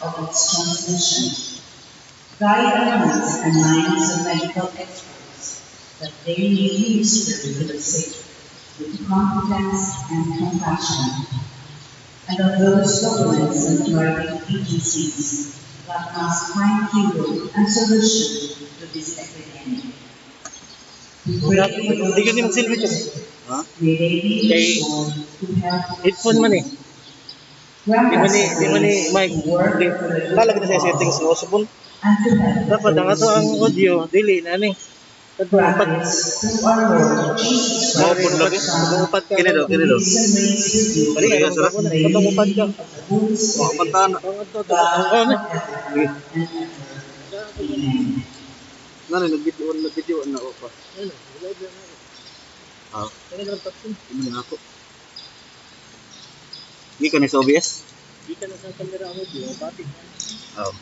of its transmission. Guide the hearts and minds of medical experts that they may minister to the sick with competence and compassion, and of those governments and authority agencies that must find cure and solution to this epidemic. We pray for those Hindi kasi magsilbi ito. Ha? may they be Kay restored to help headphone man eh. grant Di man us ni, the di man ni grace mic. to work Di, for the good lalagay of na sa settings all no. Subon. and to help Dapat ang ato those ang in need. audio, dili na ni. Katong Grant upat. this through our Lord Jesus Oh, Christ, upat. our Son, Katong upat ka. Kini do, who kini do. lives and reigns with you Bali, Sige, alam sarap. ko na. in the Katong upat ka. unity of the Holy Oh, Spirit, pantahan. Ang ato, God ano? forever Sige. and ever. Amen. Nani nag-video na ako pa. Ano? Live na na. Ah, Ano na tapos? ano na ako. Hindi ka ni sa OBS? Di ka na sa camera ang audio, batik. Oh.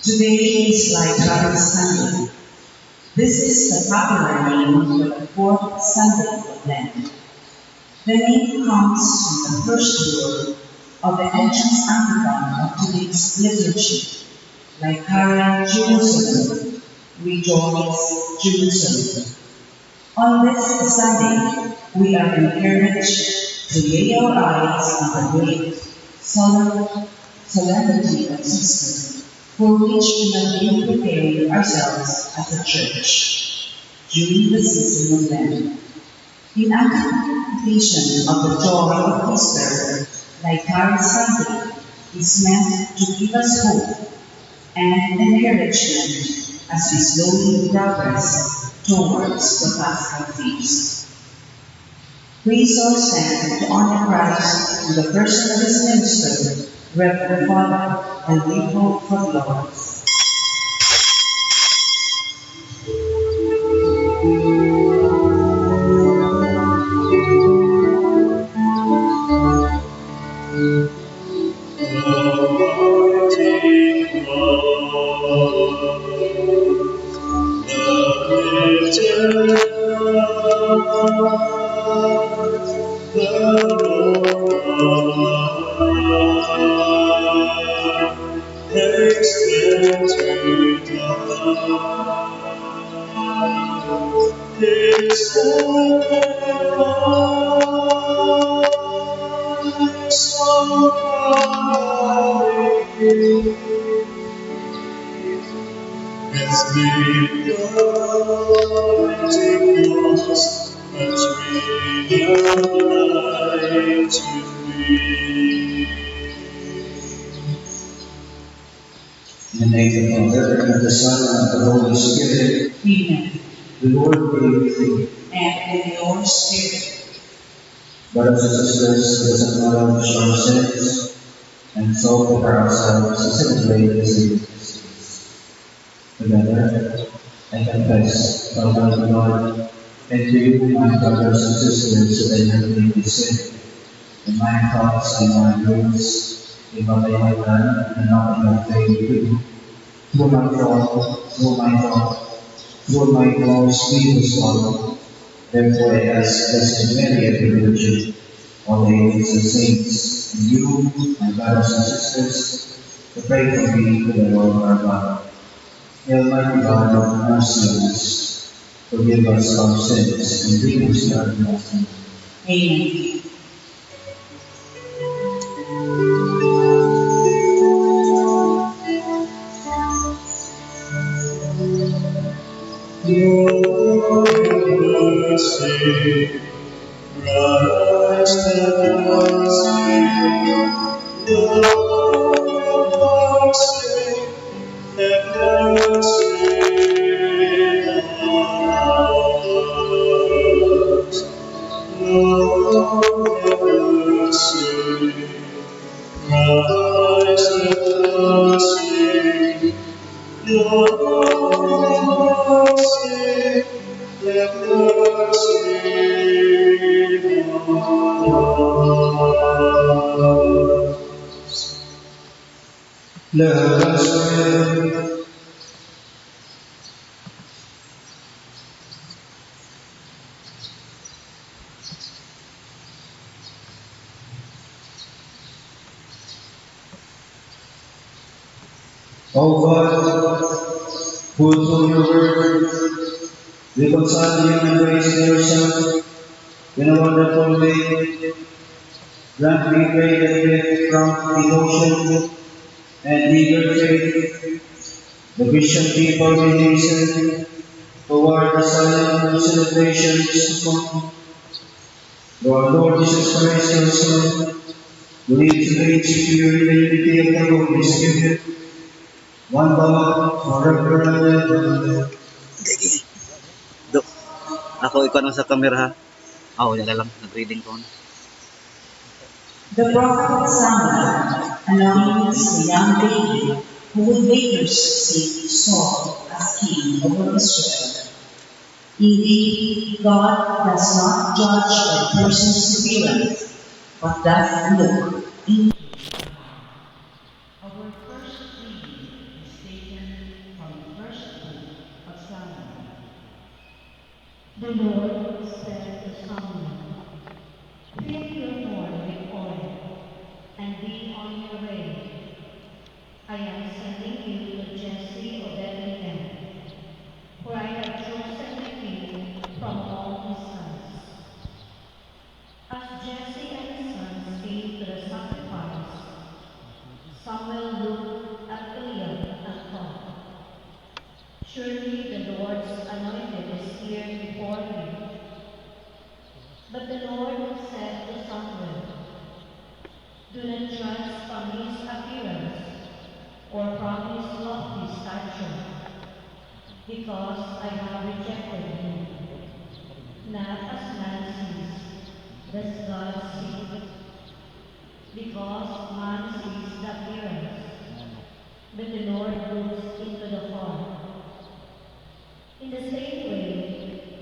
Today is Library Sunday. This is the popular name for the fourth Sunday of Lent. The name comes from the first word of the entrance antiphon of today's liturgy, Lycaria Jerusalem, rejoice Jerusalem. On this Sunday, we are encouraged to lay our eyes on the great solemnity of Easter, for which we have been preparing ourselves as a church during the season of Lent. In anticipation of the joy of Easter, Lycaria Sunday is meant to give us hope and encouragement as we slowly progress towards the Paschal feast. Praise our stand to honor Christ in the person of his minister, Reverend Father Enrico Flores. It's As we anointing cross, as we light to be. In the name of the Father, and of the Son, and of the Holy Spirit. Amen. The Lord be with you. And with your spirit. Brothers and sisters, let us acknowledge our sins and so prepare ourselves to celebrate the Savior's feast. Together, I confess, Almighty God, and to you, my brothers and sisters, that I have committed sin in my thoughts and my words, in what I have done and not in what I do. Through my most grievous fault, therefore I ask Blessed Mary, ever Virgin, all the angels and saints, and you, my brothers and sisters, to pray for me to the Lord our God. May Almighty God have mercy on us, forgive us our sins, and bring us to everlasting life. Amen. Lord, mercy, Christ have mercy. Lord, mercy, have mercy on us. Lord, have mercy, Christ have mercy. Lord, mercy, have mercy on us. Let us pray. O God, who through your word reconciled human race to yourself in a wonderful way, grant we pray that with prompt devotion and eager faith, the Christian people may hasten toward the solemn celebrations to come. Through our Lord Jesus Christ, your Son, who lives and reigns with you in the unity of the Holy Spirit, one God, forever and ever. Do. Ako ikaw na sa camera ha. Ako wala lang nag-reading ko. The prophet Samuel announced the young David who would later succeed Saul as king over Israel. Indeed, God does not judge by person's appearance, but does look in. Our first reading is taken from the first book of Samuel. The Lord said to Samuel, "Fill your horn with oil, and be on your way. I am sending you to Jesse of Bethlehem, for I have chosen the king from all his sons." As Jesse and his sons came to the sacrifice, Samuel looked at Eliab and thought, "Surely the Lord's anointed is here before me." But the Lord said to Samuel, "Do not judge from his appearance or from his lofty stature, because I have rejected him. Not as man sees, does God see, because man sees the appearance, but the Lord looks into the heart. In the same way,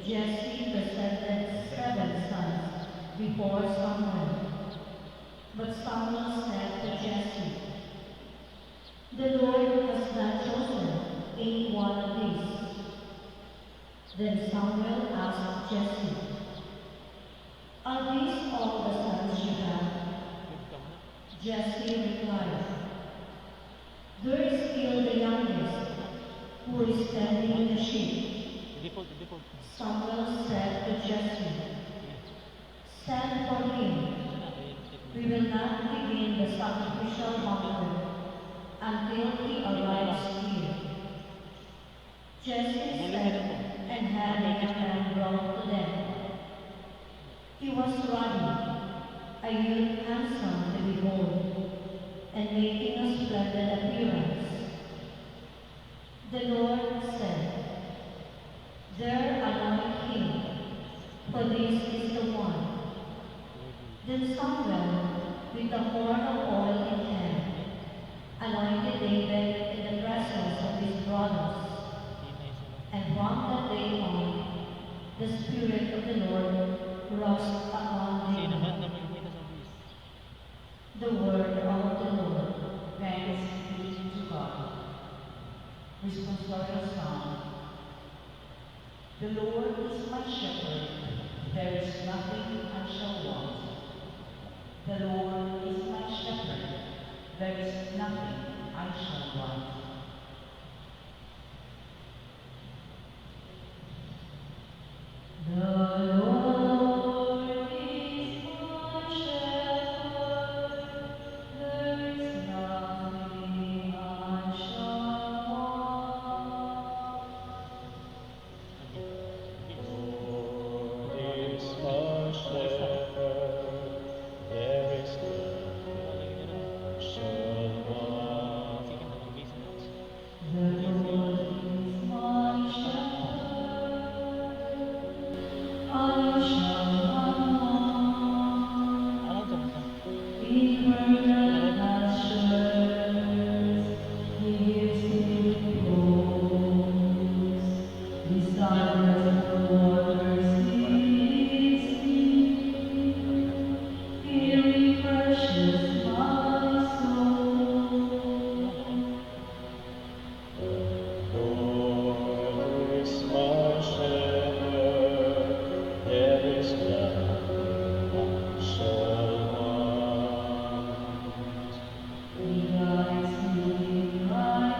Jesse presented 7 sons before Samuel. But Samuel said to Jesse, "The Lord has not chosen any one of these." Then Samuel asked Jesse, "Are these all the sons you have?" Jesse replied, "There is still the youngest, who is tending the sheep." Samuel said to Jesse, "Send for him. We will not begin the sacrificial offering until he arrives here. Jesus said, and having a man brought to them. He was ruddy, a youth handsome to behold, and making a splendid appearance. The Lord said, there anoint him, for this is the one. Then Samuel, with a horn of oil in hand, anointed David in the presence of his brothers. And from that day on, the Spirit of the Lord rest upon David. The word of the Lord. Thanks be to God. Responsorial Psalm. The Lord is my shepherd, there is nothing I shall want. The Lord is my shepherd, there is nothing I shall want. The Lord is my shepherd, there is nothing I shall want. Lord is my shepherd, there is nothing I shall want. The Lord is my shepherd, I shall not want. In verdant pastures, He gives me repose. Beside the waters leads me. He refreshes my soul. Lord is my shepherd, there is nothing I shall want. He guides me in right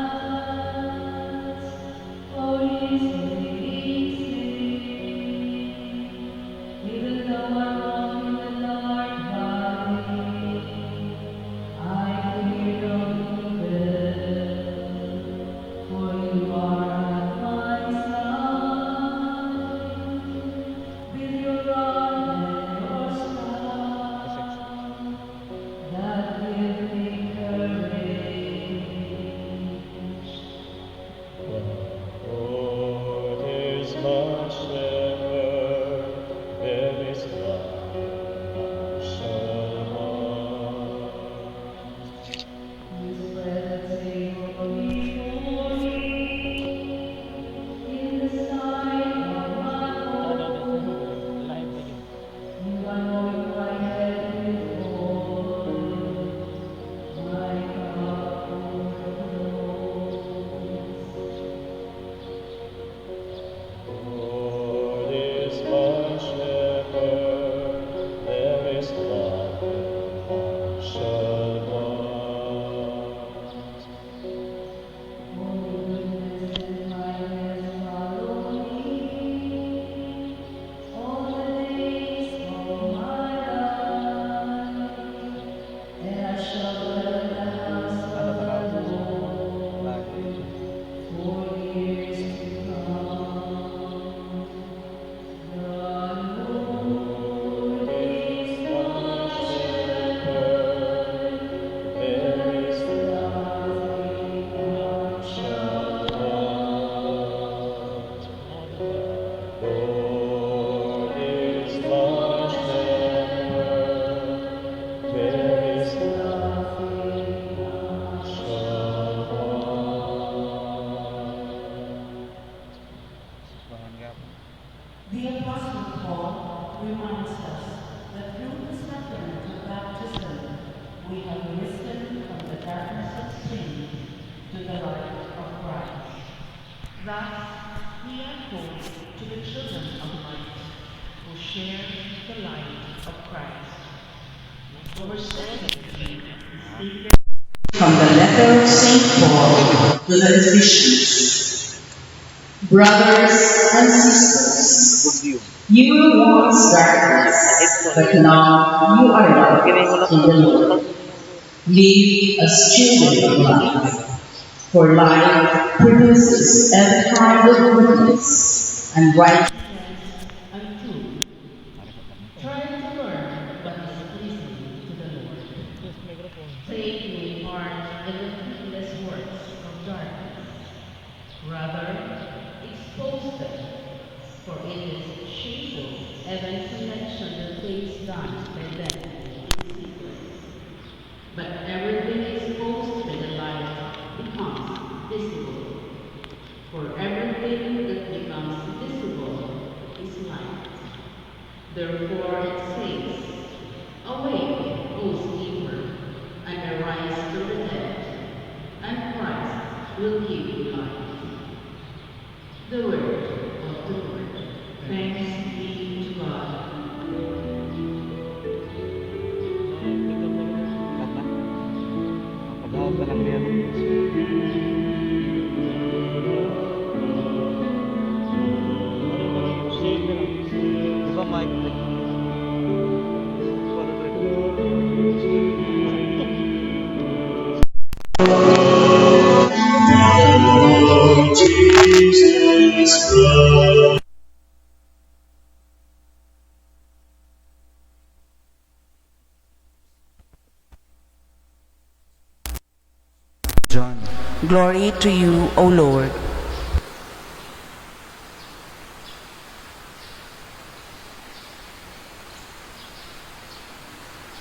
paths for His name's sake. Even though I walk in the dark valley, I fear no evil, for You are at my side. With Your rod and Your staff, that give me courage. Lord is my shepherd, there is nothing I shall want. You spread a table before me in the sight of my foes. You anoint my head with oil, my cup overflows. Lord is my shepherd, there is nothing I shall want. Goodness and kindness follow me all the days of my life, and I shall dwell in the house of the Lord for years to come. The Lord is my shepherd, there is nothing I shall want. Lord is my shepherd, there is Nothing I shall want. The Apostle Paul reminds us that through the sacrament of baptism, we have risen from the darkness of sin to the light of Christ. Thus, we are called to the children of light, who share the light of Christ. Our second reading is taken from the letter of St. Paul to the Ephesians. Brothers and sisters, you were once darkness, but now you are light in the Lord. Live as children of light, for light produces every kind of goodness and righteousness. And truth. Try to learn what is pleasing to the Lord. Take no part in the fruitless works of darkness. Rather, expose them, for it is shameful even to mention the things done by them in secret. But everything exposed by the light becomes visible. For everything that becomes visible is light. Therefore it says, awake, O sleeper, and arise from the dead, and Christ will give you light. The word of the Lord. Thanks be to God. Pagawag ka lang yan. Di ba, Mike? John. Glory to you, O Lord.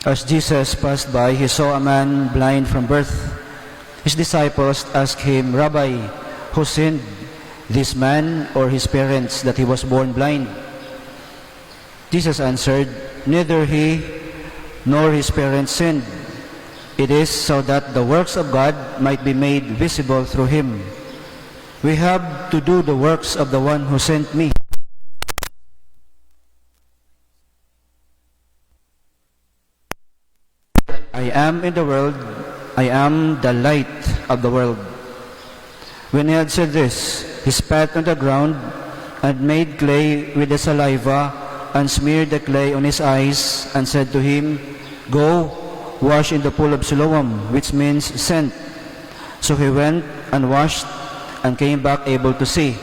As Jesus passed by, he saw a man blind from birth. His disciples asked him, Rabbi, who sinned, this man or his parents, that he was born blind? Jesus answered, neither he nor his parents sinned. It is so that the works of God might be made visible through him. We have to do the works of the one who sent me. I am in the world, I am the light of the world. When he had said this, he spat on the ground and made clay with the saliva and smeared the clay on his eyes and said to him, go, wash in the pool of Siloam, which means sent. So he went and washed and came back able to see.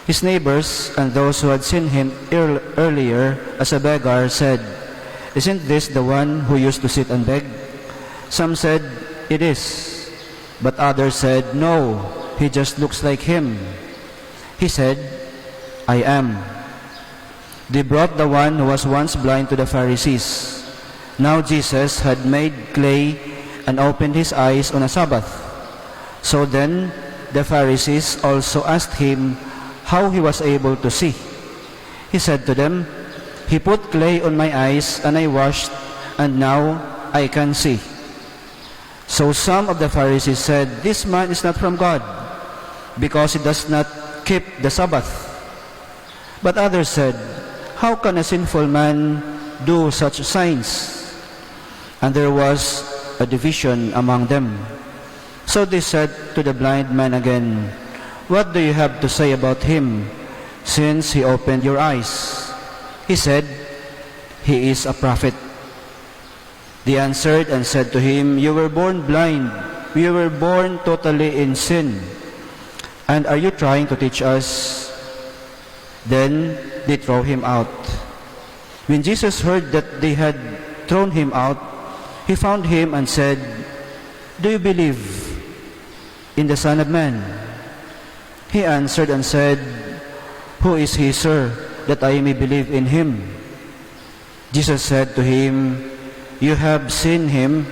His neighbors and those who had seen him earlier as a beggar said, isn't this the one who used to sit and beg? Some said, it is. But others said, no, he just looks like him. He said, I am. They brought the one who was once blind to the Pharisees. Now Jesus had made clay and opened his eyes on a Sabbath. So then the Pharisees also asked him how he was able to see. He said to them, he put clay on my eyes and I washed, and now I can see. So some of the Pharisees said, this man is not from God, because he does not keep the Sabbath. But others said, how can a sinful man do such signs? And there was a division among them. So they said to the blind man again, what do you have to say about him, since he opened your eyes? He said, he is a prophet. They answered and said to him, you were born blind, we were born totally in sin. And are you trying to teach us? Then they throw him out. When Jesus heard that they had thrown him out, he found him and said, do you believe in the Son of Man? He answered and said, who is he, sir, that I may believe in him? Jesus said to him, you have seen him,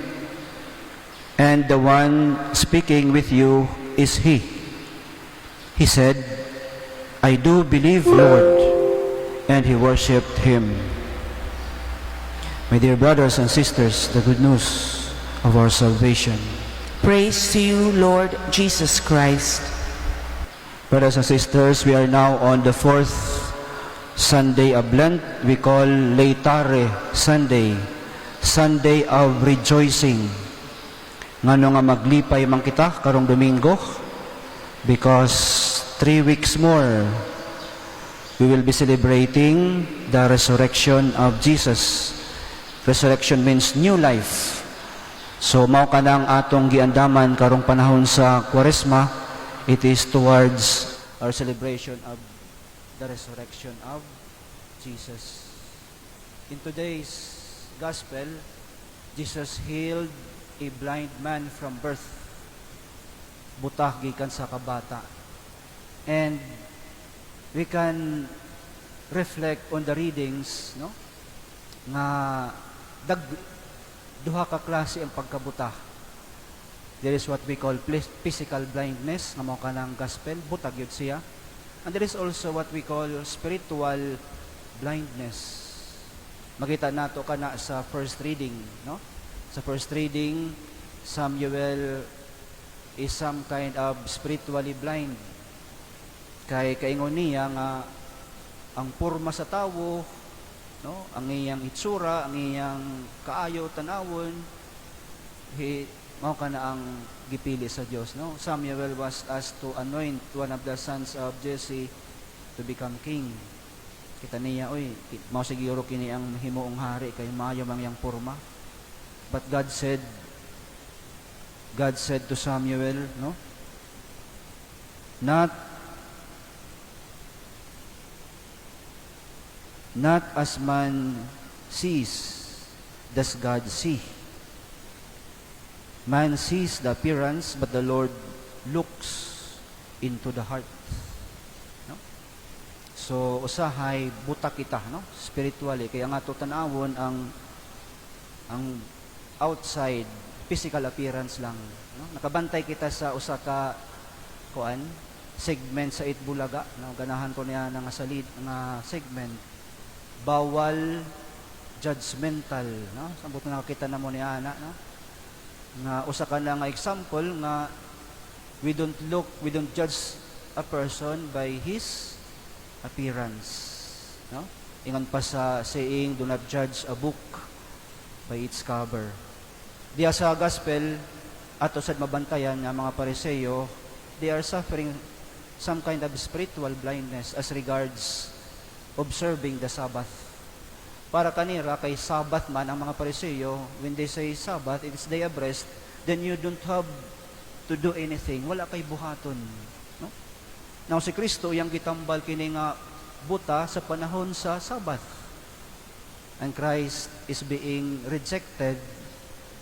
and the one speaking with you is he. He said, I do believe, Lord, and he worshipped him. My dear brothers and sisters, the good news of our salvation. Praise to you, Lord Jesus Christ. Brothers and sisters, we are now on the fourth Sunday of Lent. We call Laetare Sunday, Sunday of rejoicing. Ngano nga maglipay man kita karong Domingo, because 3 weeks more we will be celebrating the resurrection of Jesus. Resurrection means new life. So mao ka nang atong giandaman karong panahon sa Kwaresma, it is towards our celebration of the resurrection of Jesus. In today's gospel, Jesus healed a blind man from birth. Butah gikan sa kabata. And we can reflect on the readings, no? Nga duha ka klase ang pagkabuta. There is what we call physical blindness, nga mao kanang gospel, butag yun siya. And there is also what we call spiritual blindness. Makita nato kana sa first reading, no? Sa first reading, Samuel is some kind of spiritually blind. Kay kaingon niya nga ang porma sa tawo, no, ang iyang itsura, ang iyang kaayo tanawon, mao kana ang gipili sa Dios, no? Samuel was asked to anoint one of the sons of Jesse to become king. Kita niya, oy, mao siguro kini ang himuong hari kay maayo man yang porma. But God said to Samuel, no? Not as man sees, does God see. Man sees the appearance, but the Lord looks into the heart. No? So, usahay, buta kita, no? Spiritually. Kaya nga to tanawon ang outside, physical appearance lang. No? Nakabantay kita sa usa ka segment sa Itbulaga. No? Ganahan ko niya nga salid, nga segment. Bawal judgmental, no? Sambot na nakakita na mo ni Ana, no? Nga usa ka na nga example nga we don't judge a person by his appearance, no? Ingon pa sa saying, do not judge a book by its cover. Diya sa gospel ato sad mabantayan nga mga Pariseo, they are suffering some kind of spiritual blindness as regards observing the Sabbath. Para kanira kay Sabbath man ang mga Pariseo, when they say Sabbath, it is day of rest, then you don't have to do anything. Wala kay buhaton, no? Now si Kristo yang gitambal kini nga buta sa panahon sa Sabbath. And Christ is being rejected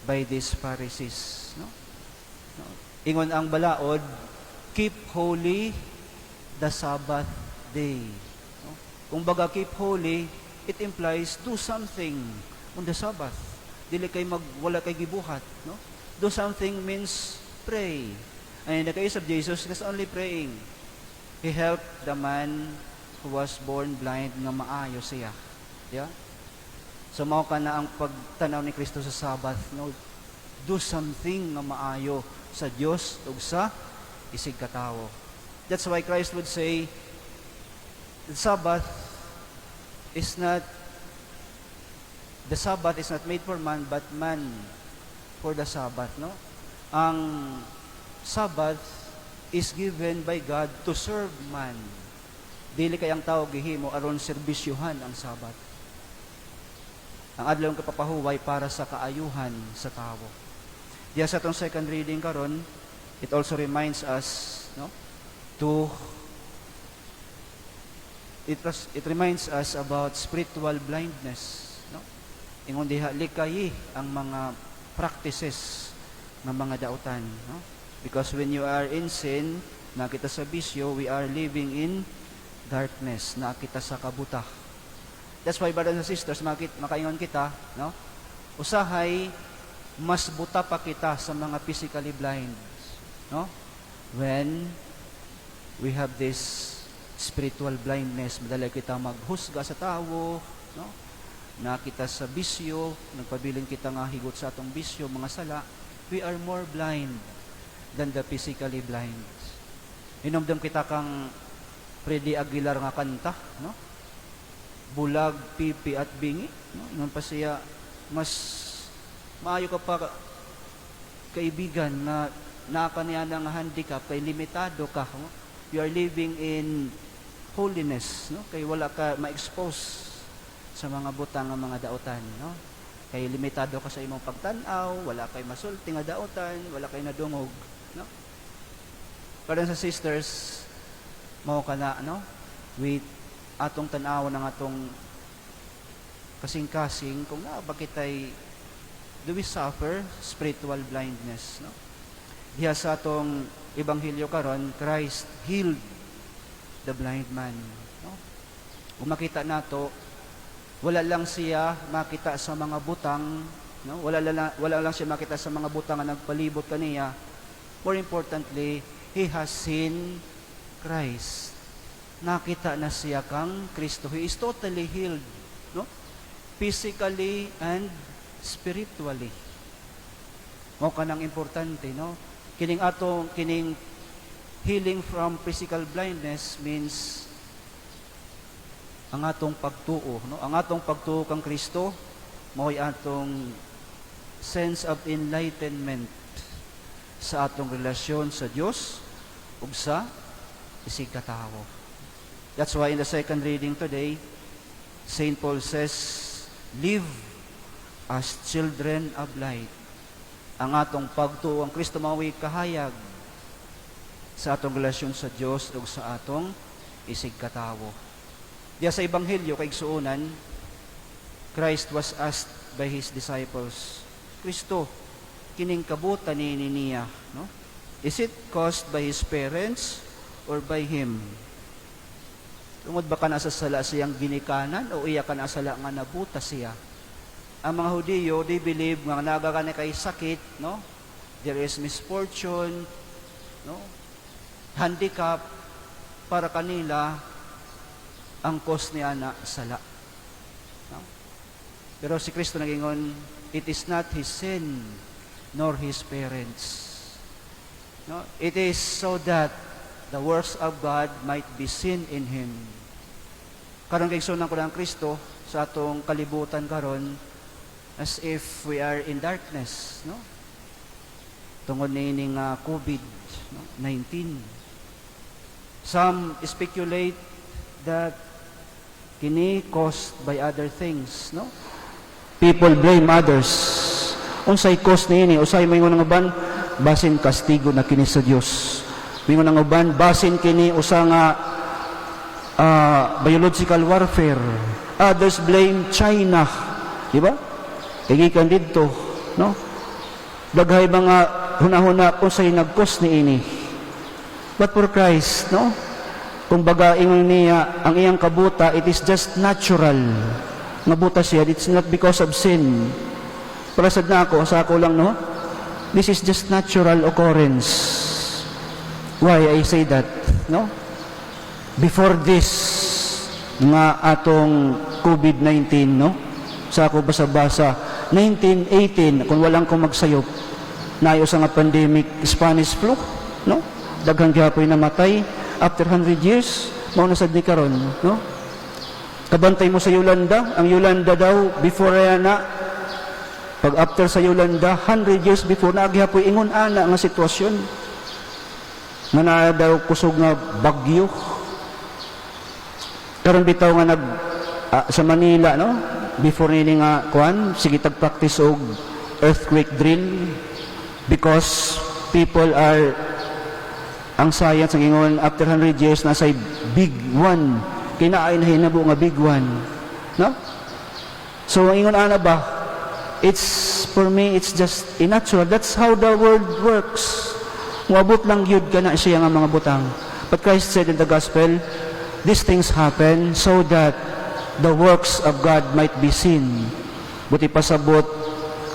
by these Pharisees, no? Ingon ang balaod, keep holy the Sabbath day. Kung baga keep holy, it implies do something on the Sabbath. Dili kay wala kay gibuhat, no? Do something means pray. And in the case of Jesus, he was only praying. He helped the man who was born blind nga maayo siya. Yeah? So mao kana ang pagtanaw ni Kristo sa Sabbath, no? Do something nga maayo sa Dios ug sa isig ka tawo. That's why Christ would say, the Sabbath is not made for man, but man for the Sabbath, no? Ang Sabbath is given by God to serve man. Dili kay ang tao gihimo aron serbisyuhan ang Sabbath. Ang adlaw nga kapapahuway para sa kaayuhan sa tao. Diya sa atong second reading karon, it also reminds us, no, it reminds us about spiritual blindness, no? Ingon diha likay ang mga practices ng mga dautan, no? Because when you are in sin, nakita sa bisyo, we are living in darkness, nakita sa kabuta. That's why, brothers and sisters, makaingon kita, no? Usahay mas buta pa kita sa mga physically blind, no? When we have this spiritual blindness, madali kita maghusga sa tao, no? Nakita sa bisyo, nagpabiling kita nga higot sa atong bisyo, mga sala, we are more blind than the physically blind. Hinumdum kita kang Freddy Aguilar nga kanta, no? Bulag, pipi at bingi, no? Ingon pa siya, mas maayo ka pa kaibigan na nakaniya ng handicap, kay limitado ka, no? You are living in holiness, no? Kay wala ka ma-expose sa mga butang ng mga dautan, no? Kay limitado ka sa imong pagtan-aw, wala kay masulti nga daotan, wala kay nadungog, no? Pero sa sisters, mao kana, no? With atong tan-aw ng atong kasing-kasing kung na ba kitay do we suffer spiritual blindness, no? Diha sa atong ebanghelyo karon, Christ healed the blind man, no? Kung makita nato, wala lang siya makita sa mga butang, no? Wala lang siya makita sa mga butang nga nagpalibot kaniya. More importantly, he has seen Christ. Nakita na siya kang Kristo. He is totally healed, no? Physically and spiritually. Mo kanang importante, no? Kining healing from physical blindness means ang atong pagtuo, no? Ang atong pagtuo kang Kristo mao'y atong sense of enlightenment sa atong relasyon sa Dios ug sa isig katawo. That's why in the second reading today, St. Paul says, live as children of light. Ang atong pagtuo ang Kristo mao'y kahayag sa atong relasyon sa Dios ug sa atong isig katawo. Diya sa Ebanghelyo kay igsuonan, Christ was asked by His disciples, Kristo, kining kabutan ni niya, no? Is it caused by His parents or by Him? Tungod ba ka na sa sala siyang ginikanan o iya ka na sala nga nabuta siya? Ang mga Hudiyo, they believe nga nagakana kay sakit, no? There is misfortune, no? Handicap, para kanila ang cause niya na sala. No? Pero si Kristo nagingon, it is not his sin nor his parents. No? It is so that the works of God might be seen in him. Karon kay igsuon ko ng Kristo sa atong kalibutan karon as if we are in darkness, no? Tungod nining COVID-19. Some speculate that kini caused by other things, no? People blame others. Unsay cause niini? Usay moingon nga ban basin kastigo na kini sa Dios. Moingon nga ban basin kini usa nga biological warfare. Others blame China, di ba? Igikan didto, no? Daghay mga hunahuna unsay nag-cause niini. But for Christ, no? Kung baga ingon niya, ang iyang kabuta, it is just natural. Nabuta siya, it's not because of sin. Parasad na ako, sa ako lang, no? This is just natural occurrence. Why I say that, no? Before this, nga atong COVID-19, no? Sa ako basa-basa, 1918, kung walang kong magsayop, nayo sa nga pandemic, Spanish flu, no? Daghang gyapoy namatay. After 100 years, mauna sad ni karon, no? Kabantay mo sa Yolanda, ang Yolanda daw before na pag after sa Yolanda 100 years before na agyapoy ingon ana nga sitwasyon. Nga na daw kusog nga bagyo. Karon bitaw nga nag sa Manila, no? Before nini nga kuan, sige tag-practice og earthquake drill because people are ang science ang ingon after 100 years na say big one kinaay na hinabo nga big one, no? So ingon ana ba, it's for me it's just natural. That's how the world works. Moabot lang yun ka na siya nga mga butang. But Christ said in the gospel, these things happen so that the works of God might be seen. Buti pasabot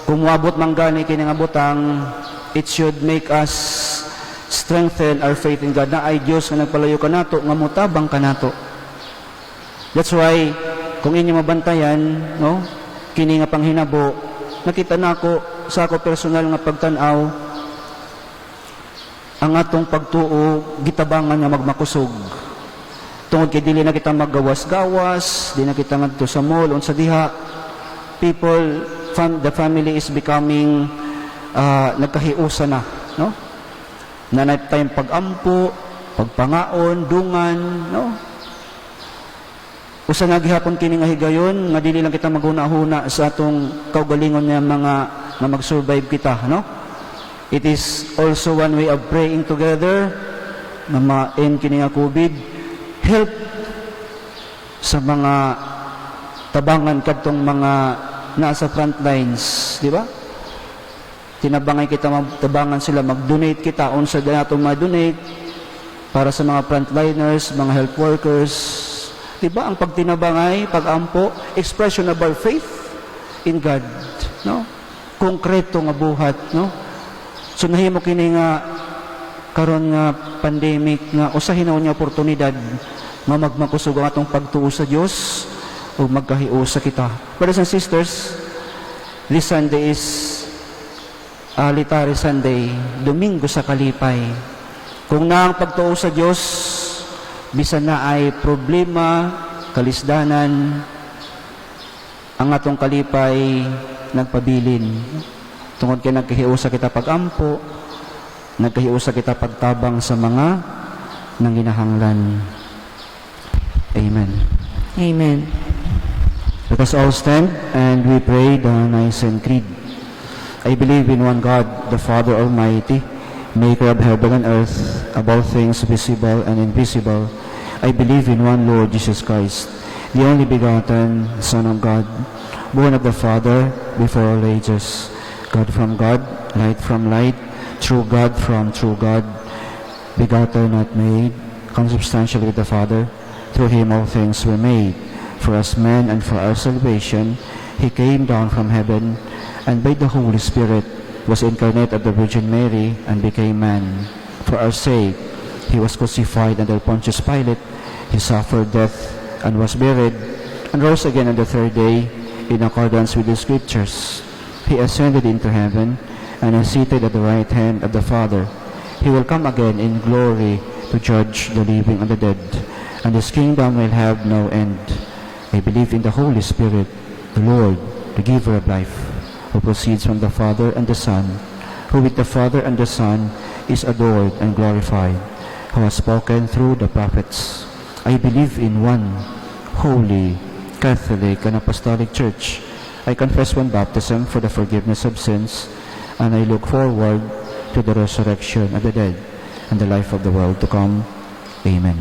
kung moabot man gani kini nga butang, it should make us strengthen our faith in God, na ay Diyos nga nagpalayo ka nato, nga mutabang ka nato. That's why, kung inyo mabantayan, no, kini nga panghinabo, nakita na ako, sa ako personal nga pagtanaw, ang atong pagtuo, gitabangan nga magmakusog. Tungod kay dili na kita maggawas-gawas, di na kita ngadto sa mall, unsa diha, people, the family is becoming, nagkahiusa na, no? Nanay tayong pag-ampo, pagpangaon, dungan, no? Usa na gihapon kini nga higayon nga dili lang kita maghuna-huna sa atong kaugalingon nga mga nga mag-survive kita, no? It is also one way of praying together na ma-end kini nga COVID. Help sa mga tabangan kadtong mga nasa front lines, di ba? Tinabangay kita magtabangan sila, mag-donate kita unsa na atong ma-donate para sa mga frontliners, mga health workers. Diba? Ang pagtinabangay, pag-ampo, expression of our faith in God. No? Konkreto nga buhat. No? So nahimo kini nga karon nga pandemic nga usahin na niya oportunidad nga magmakusog ang atong pagtuo sa Dios o magkahiusa kita. Brothers and sisters, this Sunday is Litari Sunday, Domingo sa Kalipay. Kung na ang pagtuo sa Dios bisan na ay problema, kalisdanan, ang atong kalipay nagpabilin. Tungod kay nagkahiusa kita pag-ampo, nagkahiusa kita pagtabang sa mga nanginahanglan. Amen. Amen. Let us all stand and we pray the Nicene Creed. I believe in one God, the Father Almighty, maker of heaven and earth, of all things visible and invisible. I believe in one Lord Jesus Christ, the only begotten Son of God, born of the Father before all ages, God from God, light from light, true God from true God, begotten, not made, consubstantial with the Father. Through him all things were made. For us men and for our salvation, he came down from heaven, and by the Holy Spirit was incarnate of the Virgin Mary and became man. For our sake, he was crucified under Pontius Pilate. He suffered death and was buried, and rose again on the third day in accordance with the Scriptures. He ascended into heaven and is seated at the right hand of the Father. He will come again in glory to judge the living and the dead, and his kingdom will have no end. I believe in the Holy Spirit, the Lord, the giver of life, who proceeds from the Father and the Son, who with the Father and the Son is adored and glorified, who has spoken through the prophets. I believe in one holy, Catholic, and Apostolic Church. I confess one baptism for the forgiveness of sins, and I look forward to the resurrection of the dead and the life of the world to come. Amen.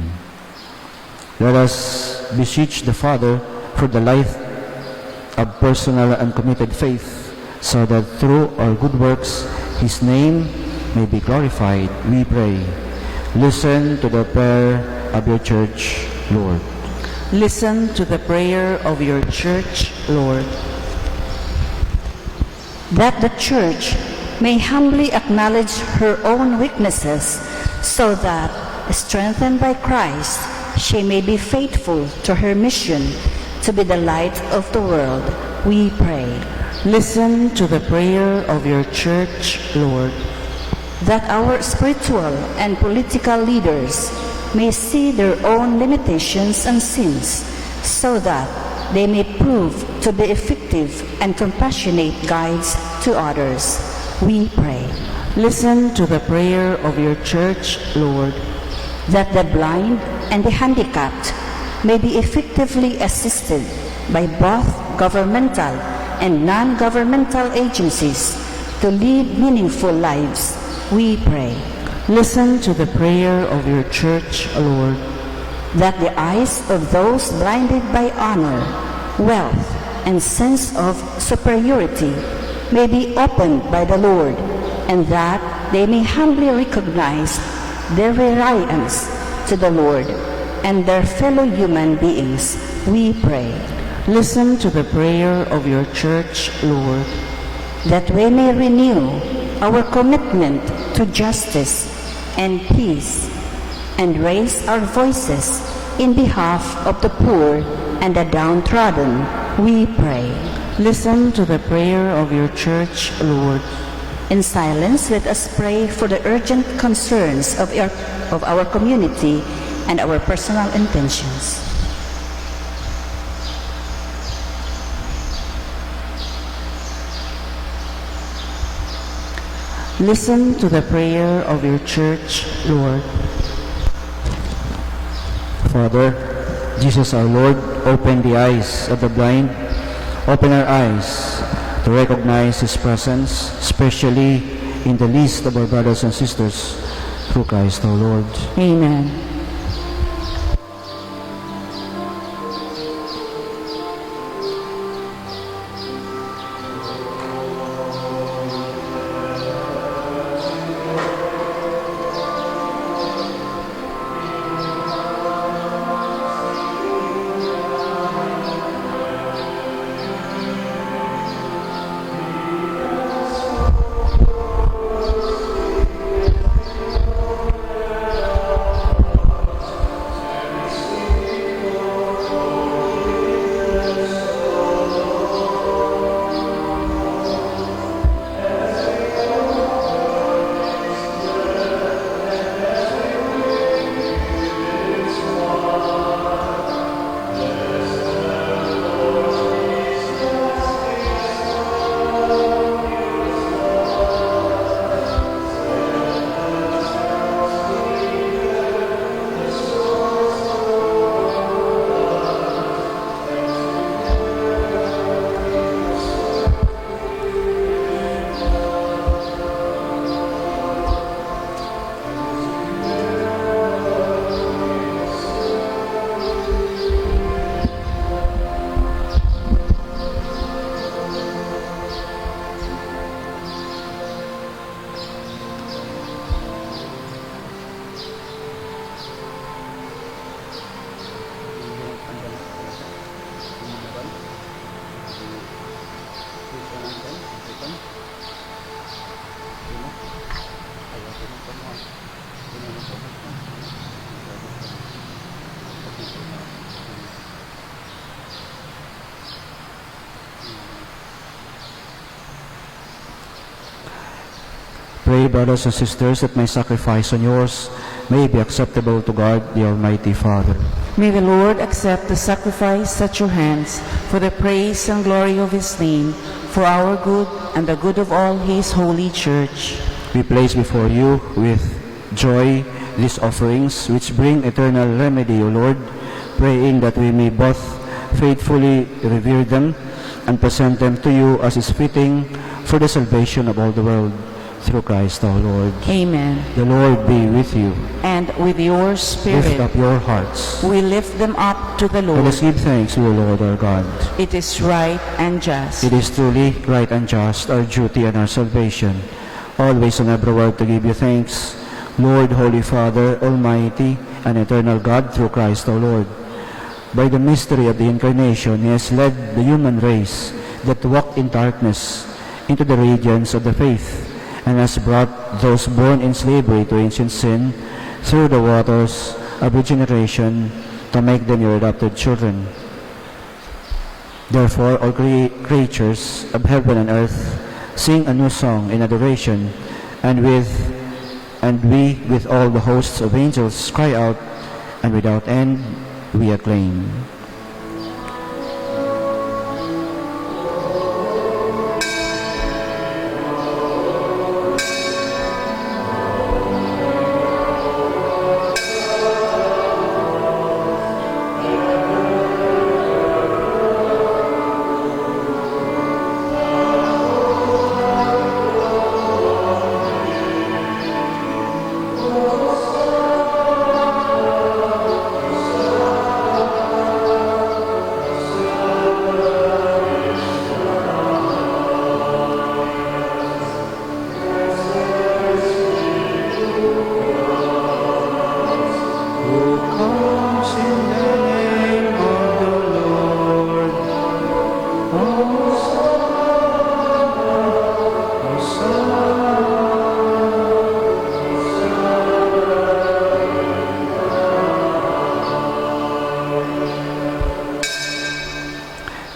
Let us beseech the Father for the life of personal and committed faith, so that through our good works his name may be glorified, we pray. Listen to the prayer of your church, Lord. Listen to the prayer of your church, Lord. That the church may humbly acknowledge her own weaknesses, so that, strengthened by Christ, she may be faithful to her mission to be the light of the world, we pray. Listen to the prayer of your church, Lord. That our spiritual and political leaders may see their own limitations and sins, so that they may prove to be effective and compassionate guides to others, we pray. Listen to the prayer of your church, Lord. That the blind and the handicapped may be effectively assisted by both governmental and non-governmental agencies to lead meaningful lives, we pray. Listen to the prayer of your church, Lord. That the eyes of those blinded by honor, wealth, and sense of superiority may be opened by the Lord, and that they may humbly recognize their reliance to the Lord and their fellow human beings, we pray. Listen to the prayer of your church, Lord. That we may renew our commitment to justice and peace, and raise our voices in behalf of the poor and the downtrodden, we pray. Listen to the prayer of your church, Lord. In silence, let us pray for the urgent concerns of our community and our personal intentions. Listen to the prayer of your church, Lord. Father, Jesus our Lord, open the eyes of the blind, open our eyes to recognize His presence, especially in the least of our brothers and sisters, through Christ our Lord. Amen. Pray, brothers and sisters, that my sacrifice and yours may be acceptable to God, the Almighty Father. May the Lord accept the sacrifice at your hands for the praise and glory of His name, for our good and the good of all His holy church. We place before you with joy these offerings which bring eternal remedy, O Lord, praying that we may both faithfully revere them and present them to you as is fitting for the salvation of all the world. Through Christ our Lord. Amen. The Lord be with you. And with your spirit, Lift up your hearts. we lift them up to the Let Lord. us give thanks to the Lord our God. It is right and just. It is truly right and just, our duty and our salvation, always and everywhere to give you thanks, Lord, Holy Father, Almighty and eternal God, through Christ our Lord. By the mystery of the Incarnation, He has led the human race that walked in darkness into the radiance of the faith, and has brought those born in slavery to ancient sin through the waters of regeneration to make them your adopted children. Therefore, all creatures of heaven and earth sing a new song in adoration, and we with all the hosts of angels cry out, and without end we acclaim.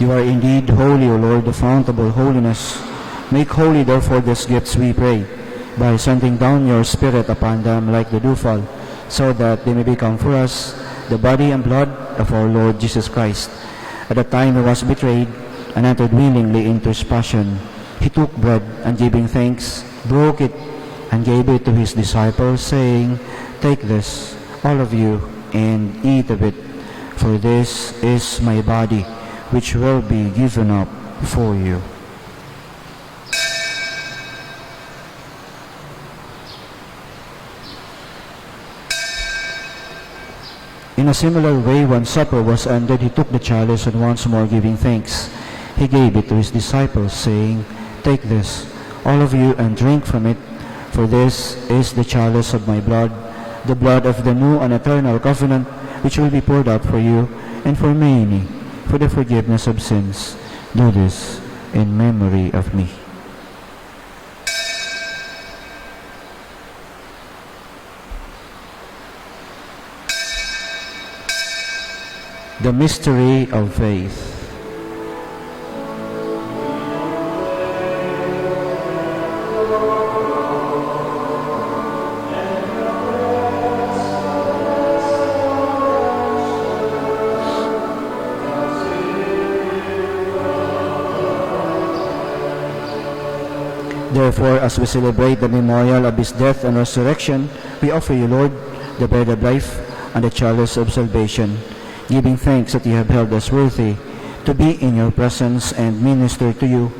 You are indeed holy, O Lord, the fount of all holiness. Make holy, therefore, these gifts, we pray, by sending down your Spirit upon them like the dewfall, so that they may become for us the body and blood of our Lord Jesus Christ. At the time He was betrayed and entered willingly into His passion, He took bread, and giving thanks, broke it, and gave it to His disciples, saying, "Take this, all of you, and eat of it. for this is my body, which will be given up for you. In a similar way, when supper was ended, he took the chalice, and once more giving thanks, he gave it to his disciples, saying, "Take this, all of you, and drink from it, for this is the chalice of my blood, the blood of the new and eternal covenant, which will be poured out for you and for many, for the forgiveness of sins. Do this in memory of me." The mystery of faith. Therefore, as we celebrate the memorial of his death and resurrection, we offer you, Lord, the bread of life and the chalice of salvation, giving thanks that you have held us worthy to be in your presence and minister to you.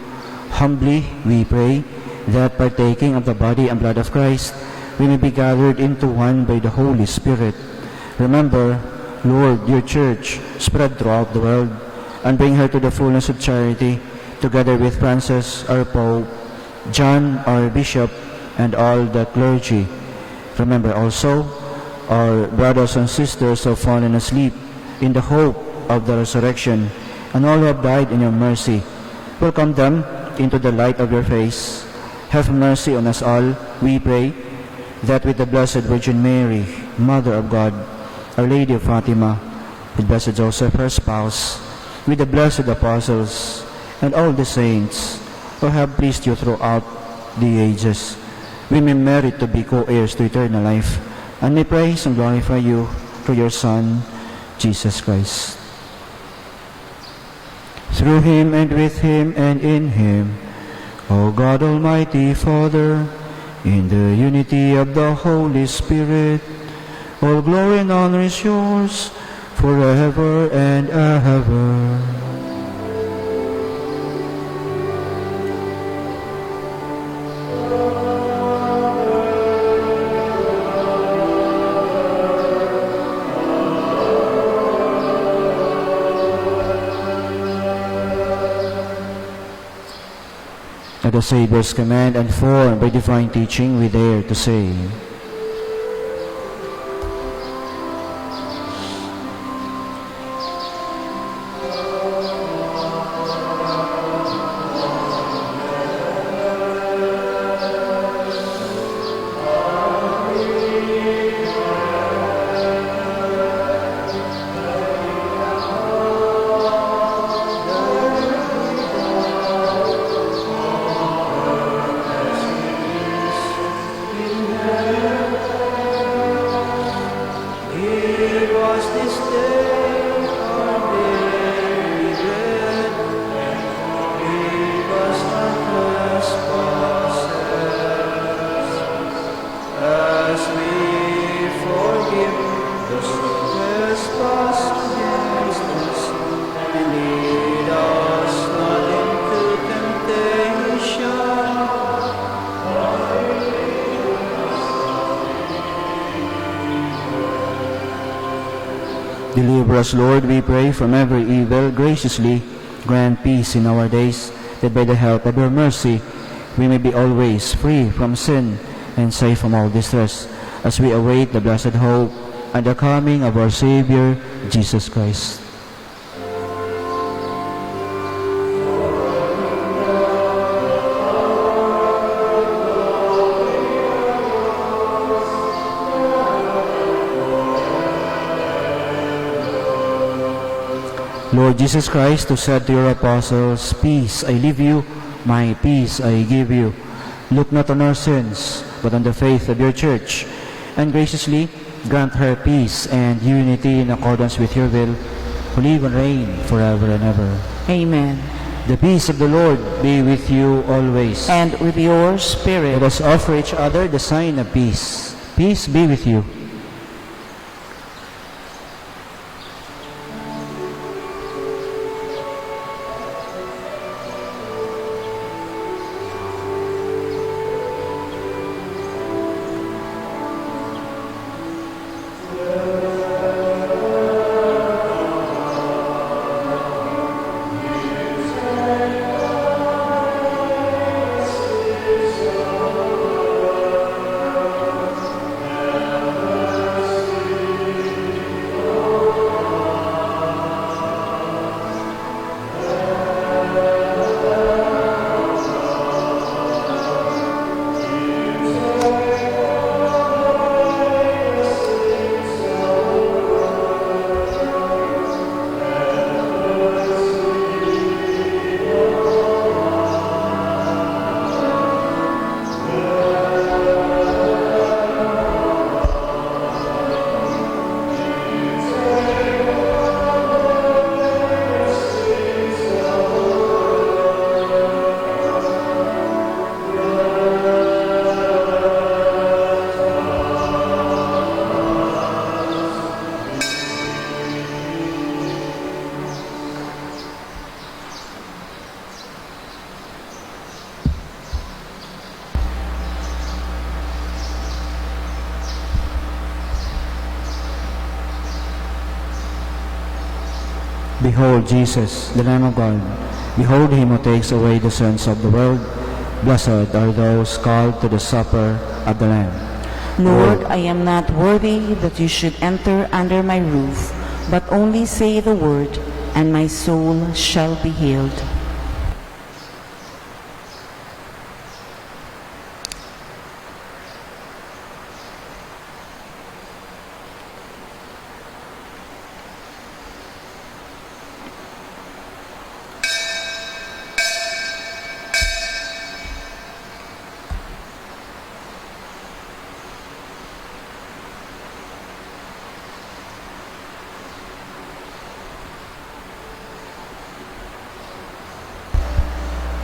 Humbly we pray that, partaking of the body and blood of Christ, we may be gathered into one by the Holy Spirit. Remember, Lord, your church spread throughout the world, and bring her to the fullness of charity, together with Francis, our Pope, John, our Bishop, and all the clergy. Remember also our brothers and sisters who have fallen asleep in the hope of the resurrection, and all who have died in your mercy. Welcome them into the light of your face. Have mercy on us all, we pray, that with the Blessed Virgin Mary, Mother of God, Our Lady of Fatima, with Blessed Joseph, her spouse, with the blessed apostles, and all the saints who have pleased you throughout the ages, we may merit to be co-heirs to eternal life, and may praise and glorify you through your Son, Jesus Christ. Through him, and with him, and in him, O God, Almighty Father, in the unity of the Holy Spirit, all glory and honor is yours forever and ever. At the Savior's command and formed by divine teaching, we dare to say, Deliver us, Lord, we pray, from every evil. Graciously grant peace in our days, that by the help of your mercy we may be always free from sin and safe from all distress, as we await the blessed hope and the coming of our Savior, Jesus Christ. Lord Jesus Christ, who said to your apostles, "Peace I leave you, my peace I give you," look not on our sins, but on the faith of your church, and graciously grant her peace and unity in accordance with your will, who live and reign forever and ever. Amen. The peace of the Lord be with you always. And with your spirit. Let us offer each other the sign of peace. Peace be with you. Behold Jesus, the Lamb of God. Behold him who takes away the sins of the world. Blessed are those called to the supper of the Lamb. Lord, I am not worthy that you should enter under my roof, but only say the word, and my soul shall be healed.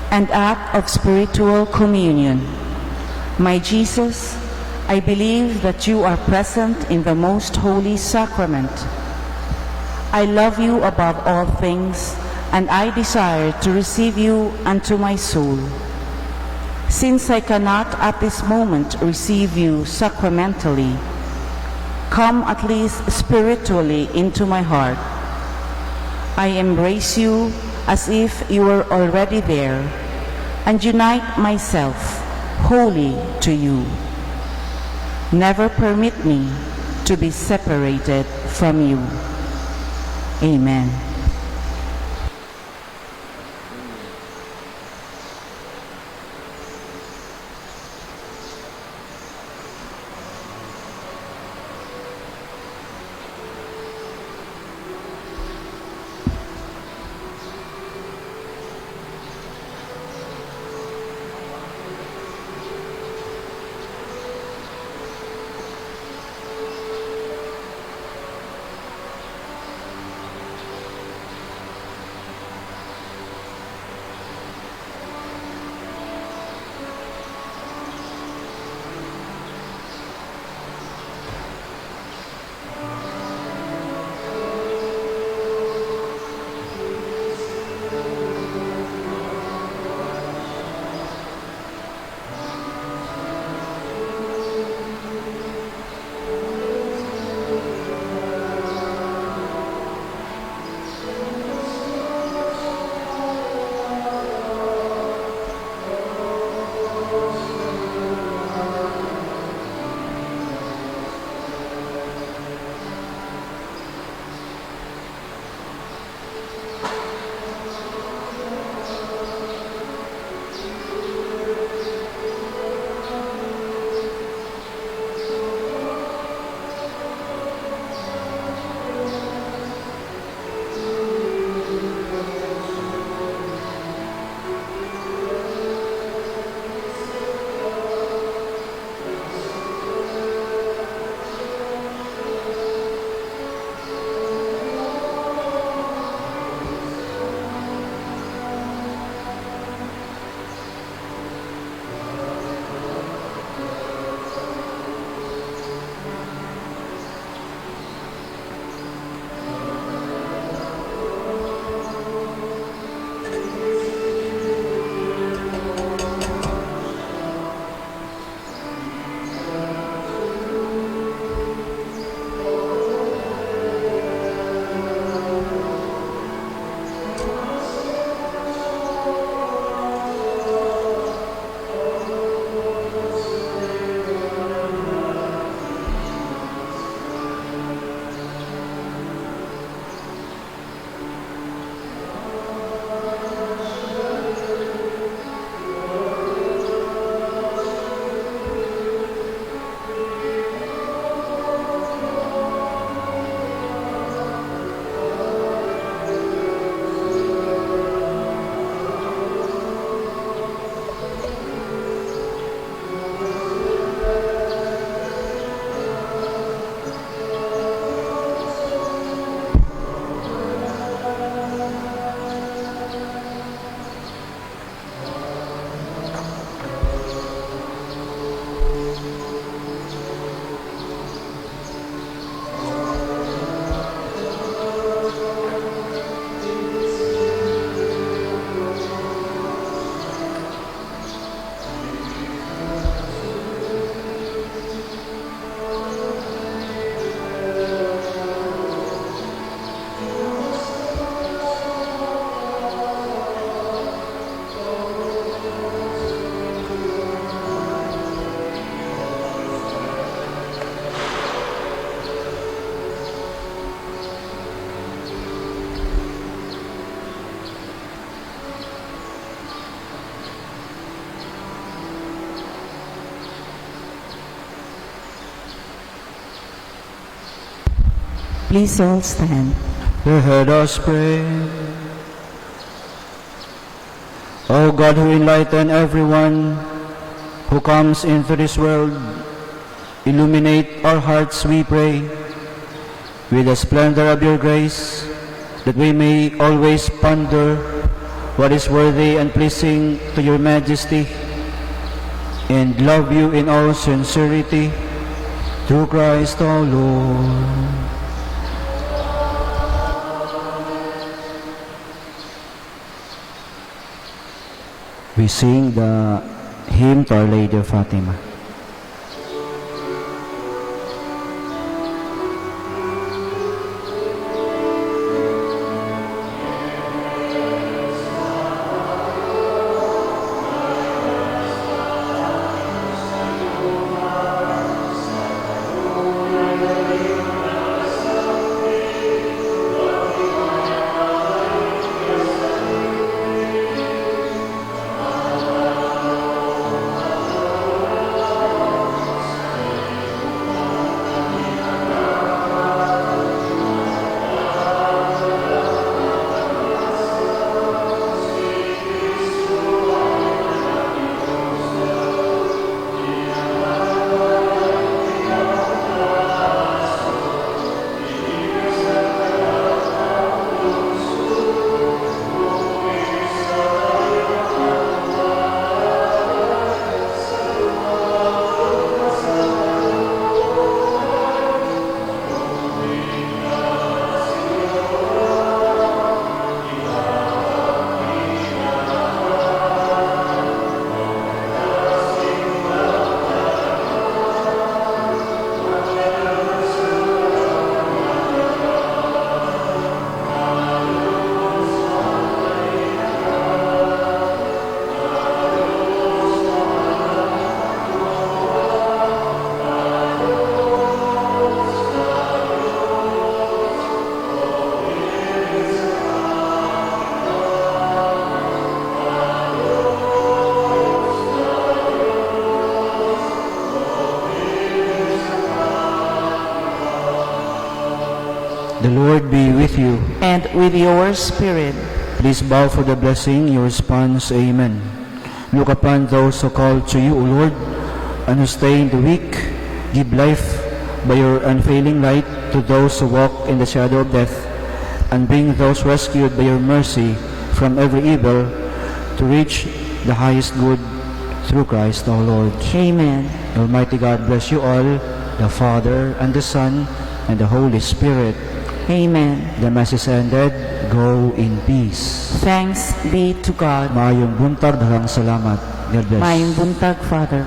An act of spiritual communion. My Jesus, I believe that you are present in the most holy sacrament. I love you above all things, and I desire to receive you unto my soul. Since I cannot at this moment receive you sacramentally, come at least spiritually into my heart. I embrace you as if you were already there, and unite myself wholly to you. Never permit me to be separated from you. Amen. Please all stand. Let us pray. O God, who enlighten everyone who comes into this world, illuminate our hearts, we pray, with the splendor of your grace, that we may always ponder what is worthy and pleasing to your majesty, and love you in all sincerity, through Christ our Lord. We sing the hymn to Our Lady of Fatima. The Lord be with you. And with your spirit. Please bow for the blessing, your response, Amen. Look upon those who call to you, O Lord, and who sustain the weak. Give life by your unfailing light to those who walk in the shadow of death, and bring those rescued by your mercy from every evil to reach the highest good through Christ our Lord. Amen. Almighty God bless you all, the Father, and the Son, and the Holy Spirit. Amen. The Mass is ended. Go in peace. Thanks be to God. Maayong buntag, daghang salamat. God bless. Mayong buntag, Father.